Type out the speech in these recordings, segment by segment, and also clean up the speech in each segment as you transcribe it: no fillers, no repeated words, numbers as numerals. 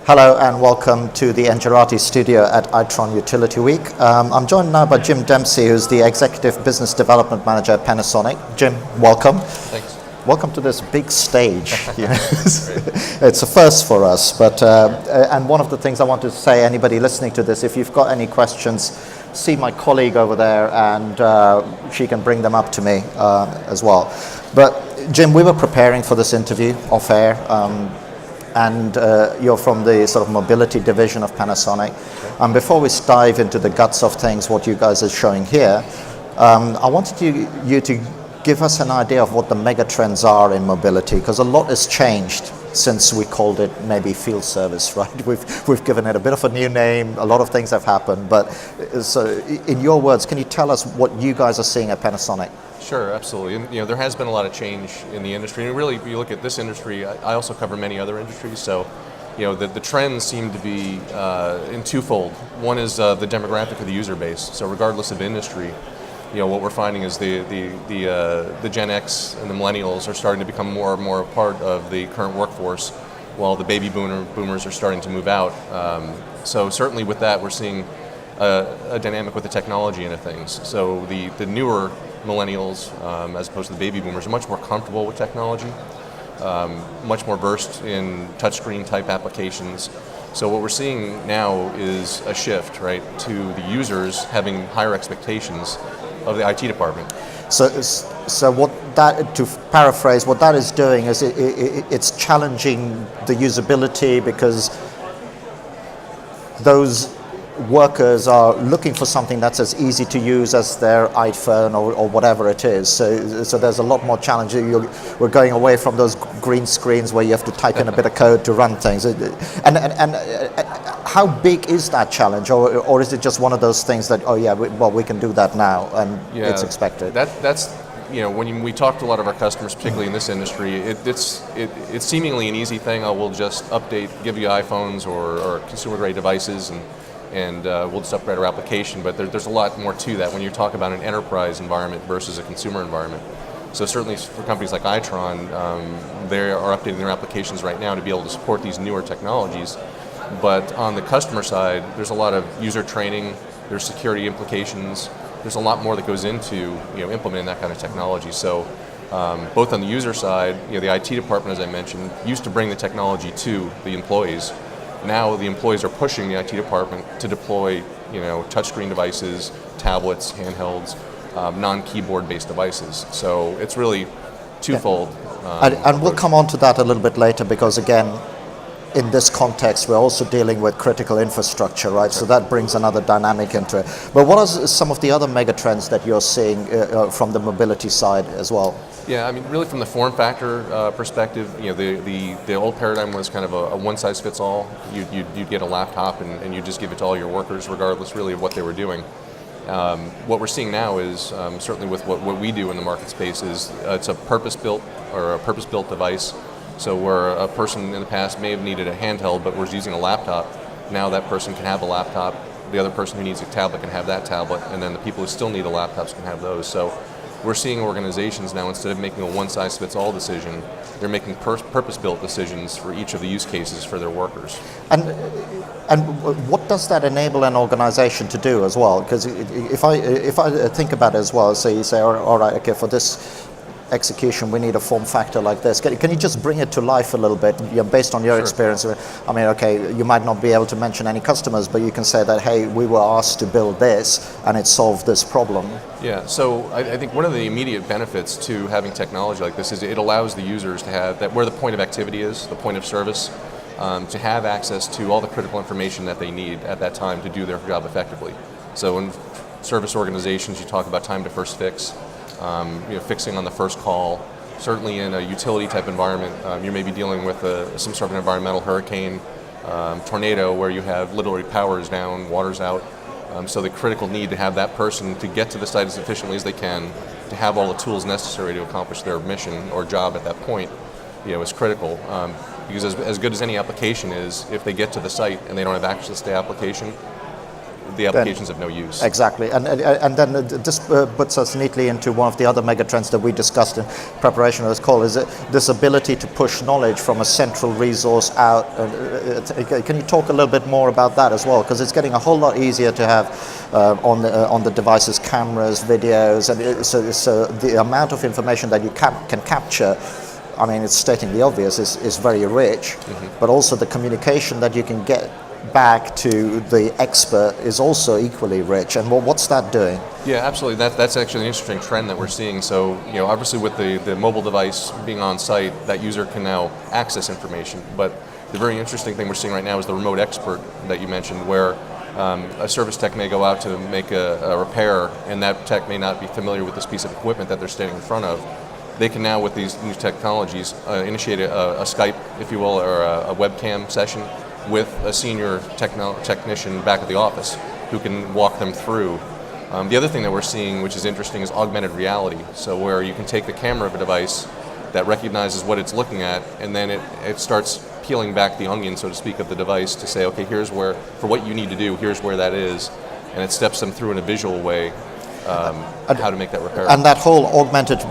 Hello and welcome to the Engerati studio at Itron Utility Week. I'm joined now by Jim Dempsey, who's the Executive Business Development Manager at Panasonic. Jim, welcome. Thanks. Welcome to this big stage. It's a first for us, but and one of the things I want to say, anybody listening to this, if you've got any questions, see my colleague over there and she can bring them up to me as well. But Jim, we were preparing for this interview off air. And you're from the sort of mobility division of Panasonic. And before we dive into the guts of things, what you guys are showing here, I wanted you to give us an idea of what the megatrends are in mobility, because a lot has changed since we called it maybe field service, right? We've given it a bit of a new name, a lot of things have happened, but so in your words, can you tell us what you guys are seeing at Panasonic? Sure, absolutely. And there has been a lot of change in the industry. And really, if you look at this industry, I also cover many other industries. So, the trends seem to be in twofold. One is the demographic of the user base. So, regardless of industry, what we're finding is the Gen X and the millennials are starting to become more and more a part of the current workforce, while the baby boomers are starting to move out. So, certainly with that, we're seeing a dynamic with the technology into things. So, the newer millennials, as opposed to the baby boomers, are much more comfortable with technology, much more versed in touchscreen type applications. So what we're seeing now is a shift, right, to the users having higher expectations of the IT department. So what that, to paraphrase, what that is doing is it's challenging the usability, because those workers are looking for something that's as easy to use as their iPhone or whatever it is. So there's a lot more challenge. We're going away from those green screens where you have to type in a bit of code to run things. And how big is that challenge, or is it just one of those things that we can do that now and it's expected? That's when we talk to a lot of our customers, particularly in this industry, it's seemingly an easy thing. We'll just update, give you iPhones or consumer grade devices, and we'll just upgrade our application. But there's a lot more to that when you talk about an enterprise environment versus a consumer environment. So certainly for companies like Itron, they are updating their applications right now to be able to support these newer technologies. But on the customer side, there's a lot of user training, there's security implications, there's a lot more that goes into implementing that kind of technology. So both on the user side, the IT department, as I mentioned, used to bring the technology to the employees. Now the employees are pushing the IT department to deploy, touchscreen devices, tablets, handhelds, non-keyboard based devices. So it's really twofold. And we'll come on to that a little bit later, because again, in this context, we're also dealing with critical infrastructure, right? Sure. So that brings another dynamic into it. But what are some of the other megatrends that you're seeing from the mobility side as well? Yeah, I mean, really from the form factor perspective, the old paradigm was kind of a one-size-fits-all. You'd get a laptop and you just give it to all your workers, regardless really of what they were doing. What we're seeing now is, certainly with what we do in the market space, is it's a purpose-built device. So where a person in the past may have needed a handheld but was using a laptop, now that person can have a laptop, the other person who needs a tablet can have that tablet, and then the people who still need the laptops can have those. So we're seeing organizations now, instead of making a one-size-fits-all decision, they're making purpose-built decisions for each of the use cases for their workers. And what does that enable an organization to do as well? Because if I think about it as well, so you say, all right, okay, for this execution we need a form factor like this. Can you just bring it to life a little bit, based on your Sure. experience? I mean, okay, you might not be able to mention any customers, but you can say that, hey, we were asked to build this and it solved this problem. Yeah, so I think one of the immediate benefits to having technology like this is it allows the users to have that, where the point of activity is, the point of service, to have access to all the critical information that they need at that time to do their job effectively. So in service organizations, you talk about time to first fix, fixing on the first call. Certainly in a utility type environment, you may be dealing with some sort of an environmental hurricane, tornado, where you have literally power is down, water's out. So the critical need to have that person to get to the site as efficiently as they can, to have all the tools necessary to accomplish their mission or job at that point, is critical. Because as good as any application is, if they get to the site and they don't have access to the application, the application's of no use. Exactly, and then this puts us neatly into one of the other megatrends that we discussed in preparation of this call, is this ability to push knowledge from a central resource out. Can you talk a little bit more about that as well? Because it's getting a whole lot easier to have on the devices cameras, videos, and so the amount of information that you can capture, I mean, it's stating the obvious, is very rich, but also the communication that you can get back to the expert is also equally rich. And what's that doing? Yeah, absolutely. That's actually an interesting trend that we're seeing. So, obviously with the mobile device being on site, that user can now access information. But the very interesting thing we're seeing right now is the remote expert that you mentioned, where a service tech may go out to make a repair, and that tech may not be familiar with this piece of equipment that they're standing in front of. They can now, with these new technologies, initiate a Skype, if you will, or a webcam session with a senior technician back at the office who can walk them through. The other thing that we're seeing, which is interesting, is augmented reality. So where you can take the camera of a device that recognizes what it's looking at, and then it starts peeling back the onion, so to speak, of the device to say, okay, here's where, for what you need to do, here's where that is, and it steps them through in a visual way how to make that repair. And that whole augmented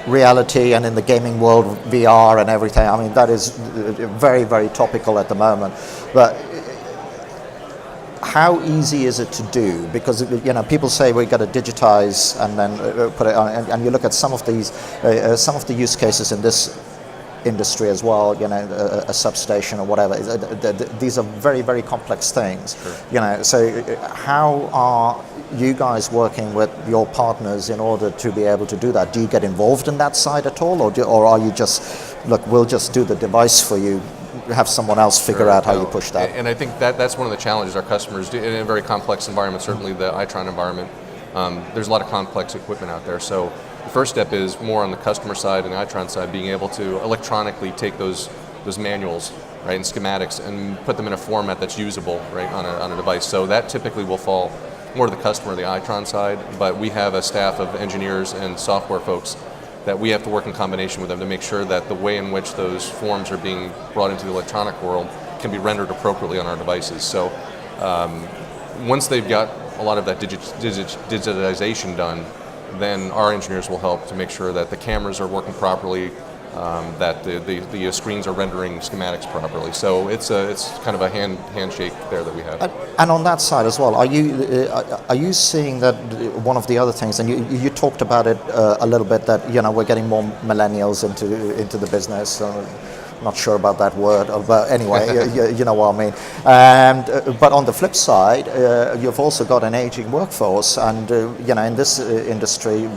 reality, and in the gaming world, VR and everything, I mean, that is very, very topical at the moment. But how easy is it to do? Because people say we've got to digitize and then put it on, and you look at some of the use cases in this industry as well, a substation or whatever. These are very, very complex things. Sure. So how are you guys working with your partners in order to be able to do that? Do you get involved in that side at all, or are you just, look, we'll just do the device for you, have someone else figure out how you push that? And I think that's one of the challenges our customers do in a very complex environment, certainly the Itron environment. There's a lot of complex equipment out there. So the first step is more on the customer side and the Itron side, being able to electronically take those manuals, right, and schematics and put them in a format that's usable, right, on a device. So that typically will fall more to the customer, the Itron side, but we have a staff of engineers and software folks that we have to work in combination with them to make sure that the way in which those forms are being brought into the electronic world can be rendered appropriately on our devices. So once they've got a lot of that digitization done, then our engineers will help to make sure that the cameras are working properly, that the screens are rendering schematics properly. So it's kind of a handshake there that we have. And on that side as well, are you seeing that one of the other things, and you talked about it a little bit, that we're getting more millennials into the business. Not sure about that word, but anyway, you know what I mean. And but on the flip side, you've also got an aging workforce, and in this industry,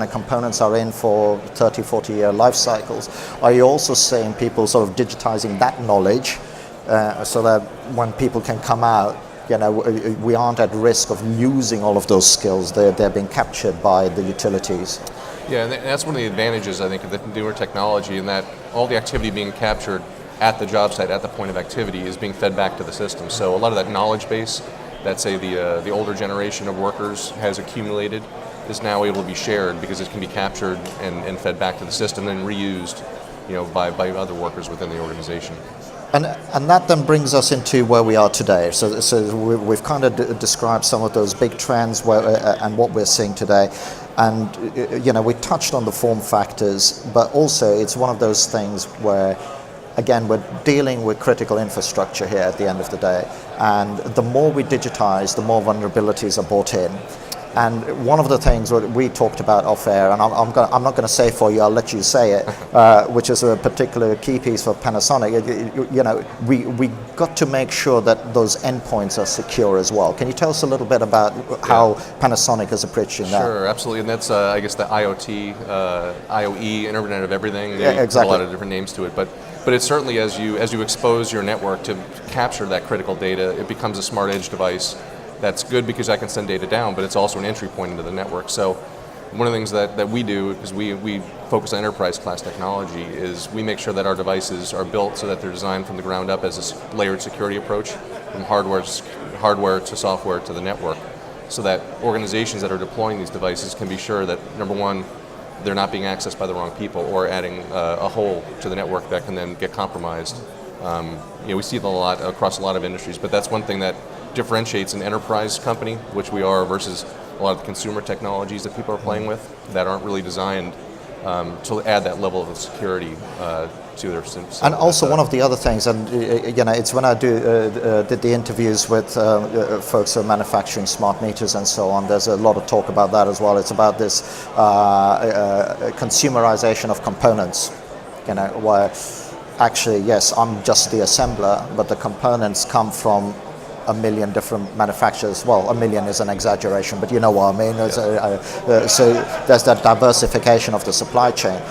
components are in for 30, 40-year life cycles. Are you also seeing people sort of digitizing that knowledge so that when people can come out, we aren't at risk of losing all of those skills? They're being captured by the utilities. Yeah, and that's one of the advantages, I think, of the newer technology, in that all the activity being captured at the job site, at the point of activity, is being fed back to the system. So a lot of that knowledge base that, say, the older generation of workers has accumulated is now able to be shared, because it can be captured and fed back to the system and reused, by other workers within the organization. And that then brings us into where we are today. So we've kind of described some of those big trends and what we're seeing today. And we touched on the form factors, but also it's one of those things where, again, we're dealing with critical infrastructure here at the end of the day. And the more we digitize, the more vulnerabilities are brought in. And one of the things that we talked about off air, and I'm not going to say for you, I'll let you say it, which is a particular key piece for Panasonic. We got to make sure that those endpoints are secure as well. Can you tell us a little bit about how Panasonic is approaching that? Sure, absolutely, and that's I guess the IoT, IoE, Internet of Everything. Yeah, exactly. A lot of different names to it, but it's certainly as you expose your network to capture that critical data, it becomes a smart edge device. That's good because I can send data down, but it's also an entry point into the network. So one of the things that we do, because we focus on enterprise class technology, is we make sure that our devices are built so that they're designed from the ground up as a layered security approach, from hardware to software to the network, so that organizations that are deploying these devices can be sure that, number one, they're not being accessed by the wrong people or adding a hole to the network that can then get compromised. We see it a lot across a lot of industries, but that's one thing that differentiates an enterprise company, which we are, versus a lot of the consumer technologies that people are playing with that aren't really designed to add that level of security to their systems. And also one of the other things, and it's when I did the interviews with folks who are manufacturing smart meters and so on, there's a lot of talk about that as well. It's about this consumerization of components, where actually, yes, I'm just the assembler, but the components come from a million different manufacturers. Well, a million is an exaggeration, but you know what I mean. So there's that diversification of the supply chain.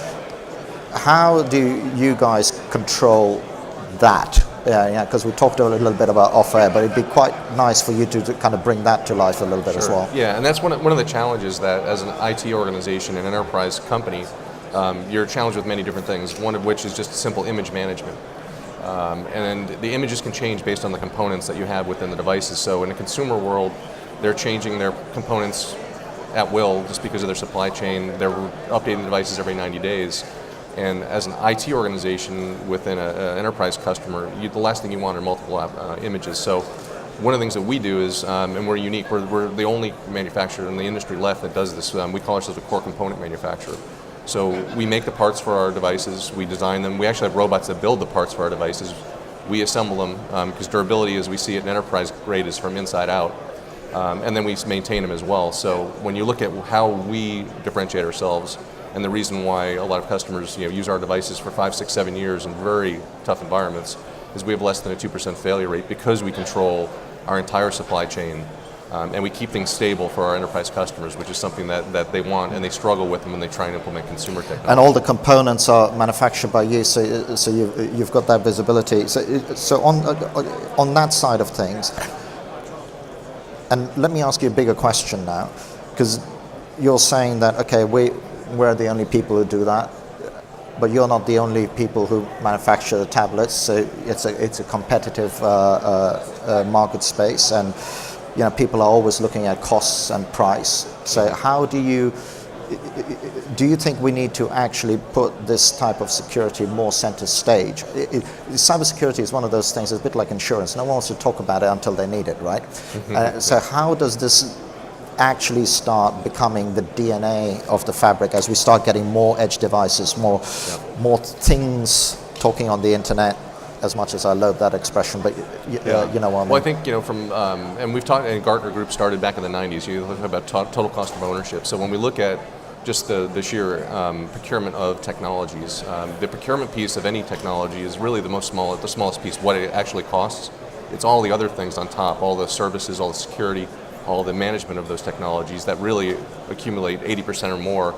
How do you guys control that? Because we talked a little bit about off-air, but it'd be quite nice for you to kind of bring that to life a little bit as well. Yeah, and that's one of the challenges that as an IT organization, an enterprise company, you're challenged with many different things, one of which is just simple image management. And the images can change based on the components that you have within the devices. So in the consumer world, they're changing their components at will just because of their supply chain. They're updating the devices every 90 days. And as an IT organization within an enterprise customer, the last thing you want are multiple images. So one of the things that we do is, and we're unique, we're the only manufacturer in the industry left that does this. We call ourselves a core component manufacturer. So we make the parts for our devices, we design them, we actually have robots that build the parts for our devices, we assemble them, because durability as we see it in enterprise grade is from inside out, and then we maintain them as well. So when you look at how we differentiate ourselves, and the reason why a lot of customers use our devices for 5, 6, 7 years in very tough environments, is we have less than a 2% failure rate because we control our entire supply chain. And we keep things stable for our enterprise customers, which is something that they want, and they struggle with them when they try and implement consumer technology. And all the components are manufactured by you, so you've got that visibility. So on that side of things, and let me ask you a bigger question now, because you're saying that, okay, we're the only people who do that, but you're not the only people who manufacture the tablets, so it's a competitive market space, and people are always looking at costs and price. So how do you think we need to actually put this type of security more center stage? Cybersecurity is one of those things, it's a bit like insurance. No one wants to talk about it until they need it, right? So how does this actually start becoming the DNA of the fabric as we start getting more edge devices, more things talking on the internet? As much as I loathe that expression, but you know what I mean. Well, I think from and we've talked, and Gartner Group started back in the 90s. You look about total cost of ownership. So when we look at just the sheer procurement of technologies, the procurement piece of any technology is really the smallest piece. What it actually costs, it's all the other things on top, all the services, all the security, all the management of those technologies that really accumulate 80% or more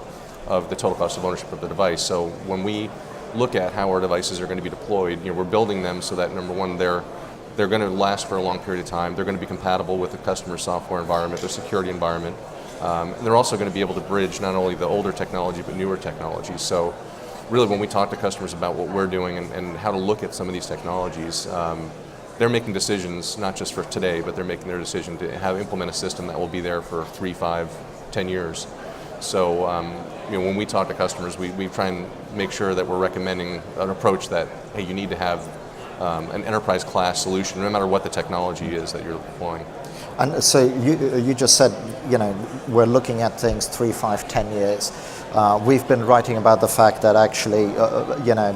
of the total cost of ownership of the device. So when we look at how our devices are going to be deployed, we're building them so that, number one, they're going to last for a long period of time. They're going to be compatible with the customer software environment, their security environment. And they're also going to be able to bridge not only the older technology, but newer technologies. So really when we talk to customers about what we're doing and how to look at some of these technologies, they're making decisions not just for today, but they're making their decision to implement a system that will be there for 3, 5, 10 years. So when we talk to customers, we try and make sure that we're recommending an approach that, hey, you need to have an enterprise class solution, no matter what the technology is that you're deploying. And so you just said, we're looking at things 3, 5, 10 years. We've been writing about the fact that actually,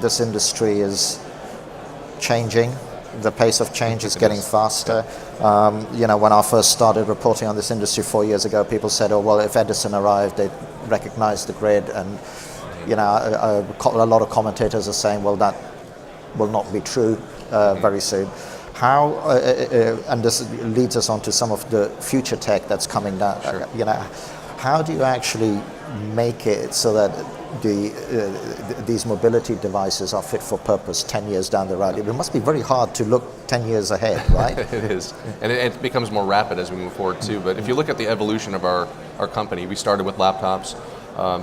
this industry is changing. The pace of change is getting faster. When I first started reporting on this industry 4 years ago, people said, oh, well, if Edison arrived, they'd recognize the grid. And, a lot of commentators are saying, well, that will not be true very soon. How, and this leads us on to some of the future tech that's coming down. Sure. How do you actually make it so that these mobility devices are fit for purpose 10 years down the road? It must be very hard to look 10 years ahead, right? It is. And it becomes more rapid as we move forward too. But if you look at the evolution of our company, we started with laptops.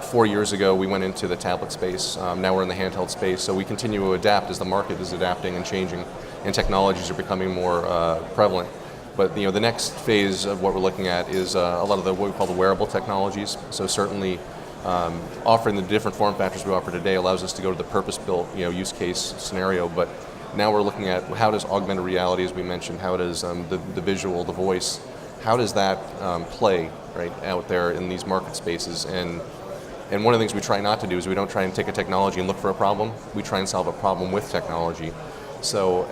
4 years ago, we went into the tablet space. Now we're in the handheld space. So we continue to adapt as the market is adapting and changing, and technologies are becoming more prevalent. But the next phase of what we're looking at is a lot of what we call the wearable technologies. So certainly offering the different form factors we offer today allows us to go to the purpose-built use case scenario. But Now we're looking at how does augmented reality, as we mentioned, how does the visual, the voice, how does that play right out there in these market spaces? And one of the things we try not to do is we don't try and take a technology and look for a problem. We try and solve a problem with technology. So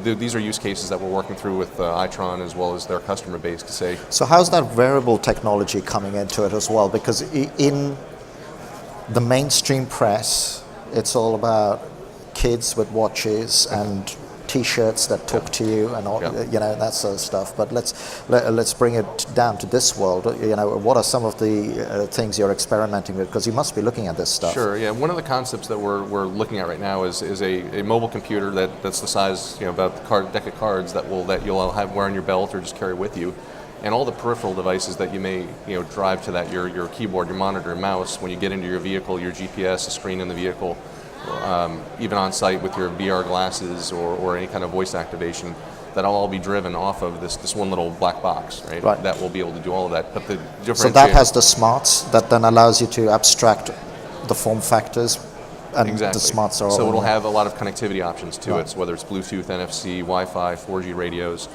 these are use cases that we're working through with Itron as well as their customer base to say. So how's that wearable technology coming into it as well? Because in the mainstream press, it's all about kids with watches and T-shirts that talk to you and all, that sort of stuff. But let's bring it down to this world. What are some of the things you're experimenting with? Because you must be looking at this stuff. Sure. Yeah. One of the concepts that we're looking at right now is a mobile computer that's the size, about the deck of cards that you'll have wear on your belt or just carry with you, and all the peripheral devices that you may drive to that, your keyboard, your monitor, mouse. When you get into your vehicle, your GPS, a screen in the vehicle. Even on site with your VR glasses or any kind of voice activation, that'll all be driven off of this one little black box, right? That will be able to do all of that. But the so that has the smarts that then allows you to abstract the form factors, and the smarts are all. So it'll have a lot of connectivity options to it, so whether it's Bluetooth, NFC, Wi-Fi, 4G radios.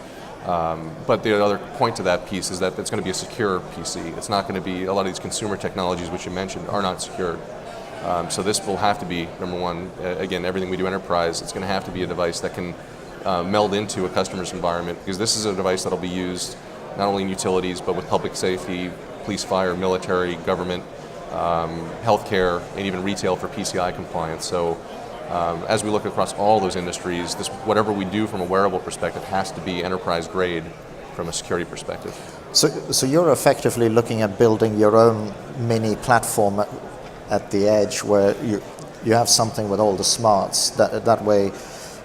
But the other point to that piece is that it's going to be a secure PC. It's not going to be a lot of these consumer technologies which you mentioned are not secured. So this will have to be, number one, again, everything we do enterprise, it's going to have to be a device that can meld into a customer's environment, because this is a device that will be used not only in utilities, but with public safety, police, fire, military, government, healthcare, and even retail for PCI compliance. So as we look across all those industries, whatever we do from a wearable perspective has to be enterprise grade from a security perspective. So you're effectively looking at building your own mini platform at the edge, where you have something with all the smarts. That way,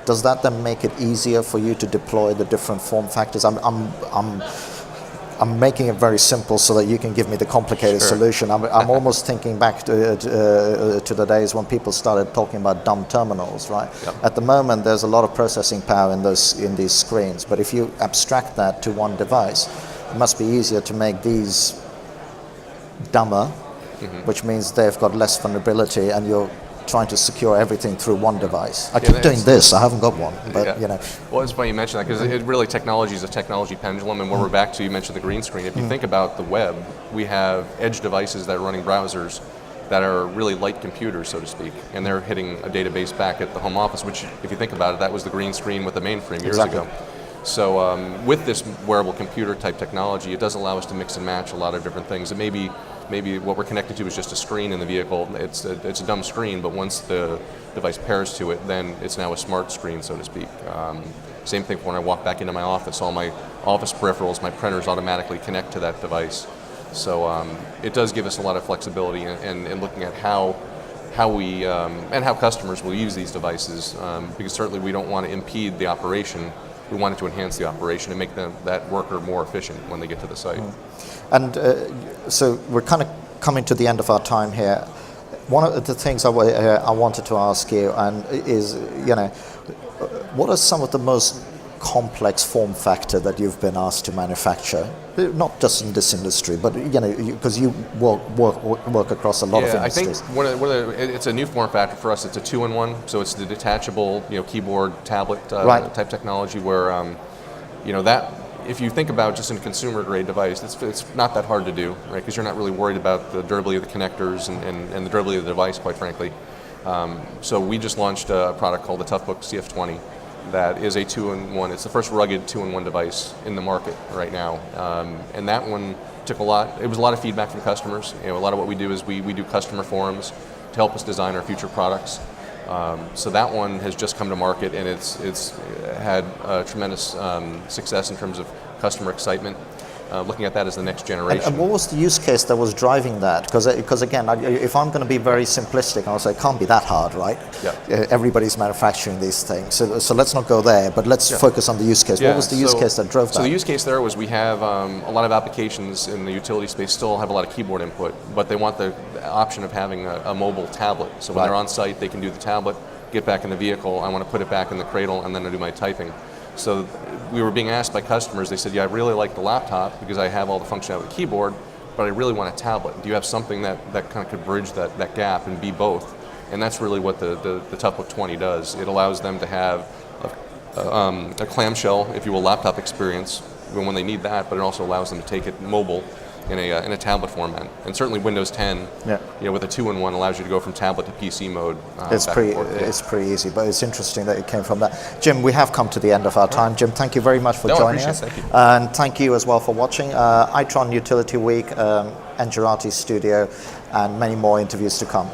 does that then make it easier for you to deploy the different form factors? I'm making it very simple so that you can give me the complicated solution. I'm almost thinking back to the days when people started talking about dumb terminals, right? Yep. At the moment, there's a lot of processing power in these screens, but if you abstract that to one device, it must be easier to make these dumber. Which means they've got less vulnerability, and you're trying to secure everything through one device. I keep doing this. I haven't got one, but Well, it's funny you mention that, because technology is a technology pendulum, and where we're back to, you mentioned the green screen. If you think about the web, we have edge devices that are running browsers that are really light computers, so to speak, and they're hitting a database back at the home office, which, if you think about it, that was the green screen with the mainframe years ago. So with this wearable computer type technology, it does allow us to mix and match a lot of different things. It maybe what we're connected to is just a screen in the vehicle. It's a dumb screen, but once the device pairs to it, then it's now a smart screen, so to speak. Same thing when I walk back into my office. All my office peripherals, my printers automatically connect to that device. So it does give us a lot of flexibility in looking at how we and how customers will use these devices, because certainly we don't want to impede the operation. We want it to enhance the operation and make that worker more efficient when they get to the site. And so we're kind of coming to the end of our time here. One of the things I wanted to ask you is, what are some of the most complex form factor that you've been asked to manufacture? Not just in this industry, but because you work across a lot of industries. I think it's a new form factor for us. It's a 2-in-1, so it's the detachable, keyboard, tablet type technology. Where, that if you think about just a consumer grade device, it's not that hard to do, right? Because you're not really worried about the durability of the connectors and the durability of the device, quite frankly. So we just launched a product called the Toughbook CF20. That is a 2-in-1. It's the first rugged 2-in-1 device in the market right now, and that one took a lot. It was a lot of feedback from customers. A lot of what we do is we do customer forums to help us design our future products. So that one has just come to market, and it's had tremendous success in terms of customer excitement. Looking at that as the next generation. And what was the use case that was driving that? Because again, if I'm going to be very simplistic, I'll say it can't be that hard, right? Yeah. Everybody's manufacturing these things. So let's not go there, but let's focus on the use case. What was the use case that drove that? So the use case there was we have a lot of applications in the utility space still have a lot of keyboard input, but they want the option of having a mobile tablet. So when they're on site, they can do the tablet, get back in the vehicle, I want to put it back in the cradle, and then I do my typing. So we were being asked by customers, they said, I really like the laptop because I have all the functionality of the keyboard, but I really want a tablet. Do you have something that kind of could bridge that gap and be both? And that's really what the Toughbook 20 does. It allows them to have a a clamshell, if you will, laptop experience when they need that, but it also allows them to take it mobile in a tablet format. And certainly Windows 10, with a 2-in-1 allows you to go from tablet to PC mode. It's pretty easy, but it's interesting that it came from that. Jim, we have come to the end of our time. Jim, thank you very much for joining us. Thank you. And thank you as well for watching iTron Utility Week, Engerati's studio, and many more interviews to come.